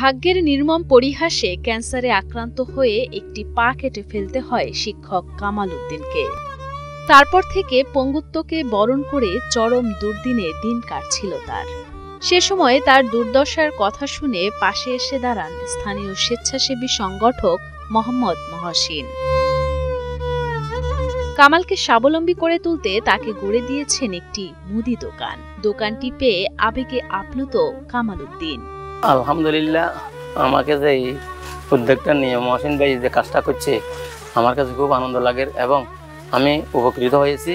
ভাগ্যের নির্মম পরিহাসে ক্যান্সারে আক্রান্ত হয়ে একটি পা কেটে ফেলতে হয় শিক্ষক কামাল উদ্দিনকে। তারপর থেকে পঙ্গুত্বকে বরণ করে চরম দুর্দিনে দিন কাটছিল তার। সে সময়ে তার দুর্দশার কথা শুনে পাশে এসে দাঁড়ান স্থানীয় স্বেচ্ছাসেবী সংগঠক মোহাম্মদ মহসিন। কামালকে স্বাবলম্বী করে তুলতে তাকে গড়ে দিয়েছেন একটি মুদি দোকান। দোকানটি পেয়ে আবেগে আপ্লুত কামাল উদ্দিন। আলহামদুলিল্লাহ, আমাকে যে উদ্যোগটা নিয়ে মহসিন ভাই যে কাজটা করছে আমার কাছে খুব আনন্দ লাগে এবং আমি উপকৃত হয়েছি।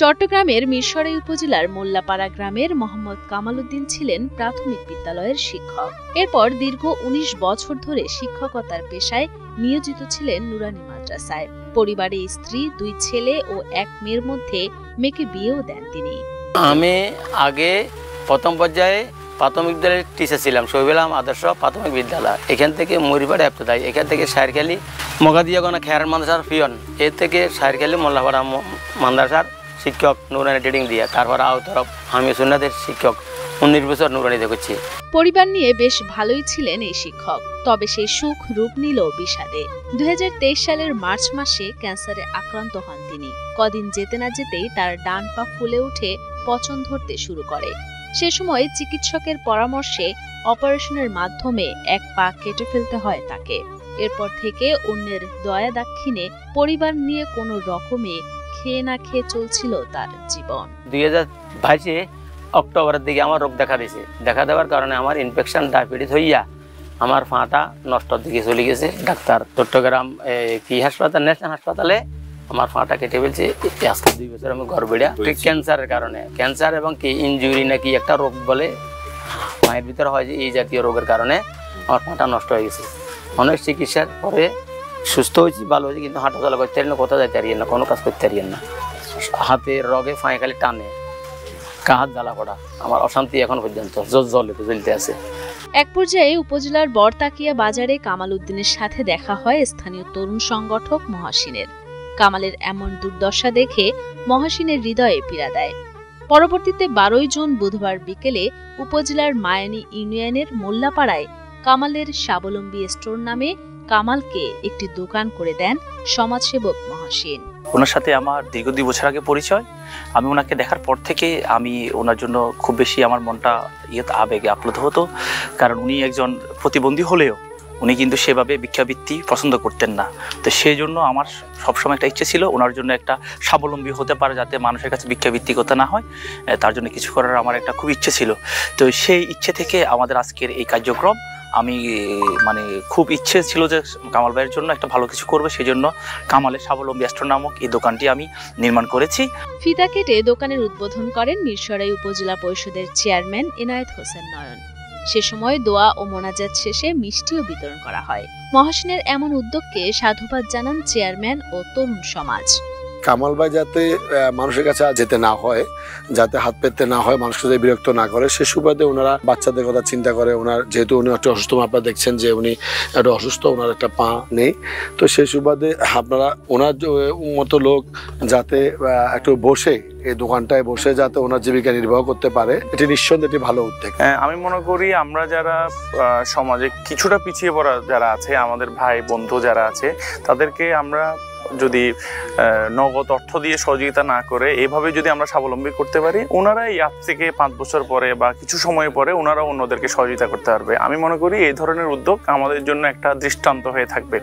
চট্টগ্রামের মিরসরাই উপজেলার মোল্লাপাড়া গ্রামের মোহাম্মদ কামাল উদ্দিন ছিলেন প্রাথমিক বিদ্যালয়ের শিক্ষক। এরপর দীর্ঘ ১৯ বছর ধরে শিক্ষকতার পেশায় নিয়োজিত ছিলেন নুরানি মাদ্রাসায়। পরিবারে স্ত্রী, ২ ছেলে ও ১ মেয়ের মধ্যে মেয়েকে বিয়েও দেন তিনি। আমি আগে প্রথম পর্যায়ে প্রাথমিক বিদ্যালয়ের টিচার ছিলাম, শহীদুল্লাহ আদর্শ প্রাথমিক বিদ্যালয়। এখান থেকে মরিপাড়া এপ্তদায়, এখান থেকে সাইরখালি মগাদিয়াগোনা খেয়ার মাদ্রাসার পিয়ন, এর থেকে সাইরখালি মোল্লাপাড়া মাদ্রাসার শিক্ষক নুরানি ট্রেডিং দিয়ে, তারপর আওতরফ হামি সুন্নাতের শিক্ষক ১৯ বছর নুরানিতে করছি। পরিবার নিয়ে বেশ ভালোই ছিলেন এই শিক্ষক, তবে সেই সুখ রূপ নিল বিষাদে। ২০২৩ সালের মার্চ মাসে ক্যান্সারে আক্রান্ত হন তিনি। কদিন যেতে না যেতেই তার ডান পা ফুলে উঠে পচন ধরতে শুরু করে। সে সময় চিকিৎসকের পরামর্শে অপারেশনের মাধ্যমে ১ পা কেটে ফেলতে হয় তাকে। এরপর থেকে অন্যের দয়া দাক্ষিণে পরিবার নিয়ে কোনো রকমে খেয়ে না খেয়ে চলছিল তার জীবন। ২০২২ অক্টোবরের দিকে আমার রোগ দেখা দিয়েছে। দেখা দেওয়ার কারণে আমার ইনফেকশন ডায়াবেটিস হইয়া আমার পাটা নষ্টর দিকে চলে গেছে। ডাক্তার চট্টগ্রাম কি হাসপাতাল, ন্যাশনাল হাসপাতালে আমার পাটা কেটে ফেলছে। আজকে 2 বছর আমি ঘর বেড়া ক্যান্সারের কারণে, ক্যান্সার এবং কি ইনজুরি নাকি একটা রোগ বলে পায়ের ভিতরে হয়, যে এই জাতীয় রোগের কারণে আমার পাটা নষ্ট হয়ে গেছে। অনেক চিকিৎসার পরে সুস্থ হয়েছি, ভালো হয়েছে, কিন্তু হাঁটা চলা করতে পারি না, কোথাও যাইতে পারি না, কোনো কাজ করতে পারি না। হাতের রগে ফাঁয়ে খালি টানে, হাত জ্বালা পড়া, আমার অশান্তি এখন পর্যন্ত জ্বলতে আছে। এক পর্যায়ে উপজেলার বড়তাকিয়া বাজারে কামাল উদ্দিনের সাথে দেখা হয় স্থানীয় তরুণ সংগঠক মহসিনের। কামালের এমন দুর্দশা দেখে মহসিনের হৃদয়ে পীড়া দেয়। পরবর্তীতে ১২ জুন বুধবার বিকেলে উপজেলার মায়ানী ইউনিয়নের মোল্লাপাড়ায় কামালের স্বাবলম্বী স্টোর নামে কামালকে একটি দোকান করে দেন সমাজসেবক মহসিন। ওনার সাথে আমার দীর্ঘ ২ বছর আগে পরিচয়। আমি ওনাকে দেখার পর থেকে আমি ওনার জন্য খুব বেশি আমার মনটা আবেগে আপ্লুত হতো, কারণ উনি একজন প্রতিবন্ধী হলেও উনি কিন্তু সেভাবে ভিক্ষাবৃত্তি পছন্দ করতেন না। তো সেই জন্য আমার সবসময় একটা ইচ্ছে ছিল ওনার জন্য একটা স্বাবলম্বী হতে পারে, যাতে মানুষের কাছে ভিক্ষাবৃত্তি করতে না হয়, তার জন্য কিছু করার আমার একটা খুব ইচ্ছে ছিল। তো সেই ইচ্ছে থেকে আমাদের আজকের এই কার্যক্রম। আমি খুব ইচ্ছে ছিল যে কামাল ভাইয়ের জন্য একটা ভালো কিছু করবে, সেই জন্য কামালের স্বাবলম্বী স্টোর নামক এই দোকানটি আমি নির্মাণ করেছি। ফিতা কেটে দোকানের উদ্বোধন করেন মিরসরাই উপজেলা পরিষদের চেয়ারম্যান এনায়েত হোসেন নয়ন। সে সময় দোয়া ও মোনাজাত শেষে মিষ্টিও বিতরণ করা হয়। মহসিনের এমন উদ্যোগকে সাধুবাদ জানান চেয়ারম্যান ও তরুণ সমাজ। কামাল ভাই যাতে মানুষের কাছে যেতে না হয়, যাতে হাত পেতে না হয়, মানুষকে যাতে বিরক্ত না করে, সে সুবাদে ওনারা বাচ্চাদের কথা চিন্তা করে। ওনার যেহেতু উনি একটা অসুস্থ, আপনারা দেখছেন যে উনি একটা অসুস্থ, ওনার একটা পা নেই, তো সেই সুবাদে আপনারা ওনার মতো লোক যাতে একটু বসে এই দোকানটায় বসে যাতে ওনার জীবিকা নির্বাহ করতে পারে, এটি নিঃসন্দেহে একটি ভালো উদ্যোগ। আমি মনে করি আমরা যারা সমাজে কিছুটা পিছিয়ে পড়া যারা আছে, আমাদের ভাই বন্ধু যারা আছে, তাদেরকে আমরা যদি নগদ অর্থ দিয়ে সহযোগিতা না করে এভাবে যদি আমরা স্বাবলম্বী করতে পারি, ওনারাই আজ থেকে 5 বছর পরে বা কিছু সময় পরে ওনারা অন্যদেরকে সহযোগিতা করতে পারবে। আমি মনে করি এই ধরনের উদ্যোগ আমাদের জন্য একটা দৃষ্টান্ত হয়ে থাকবে।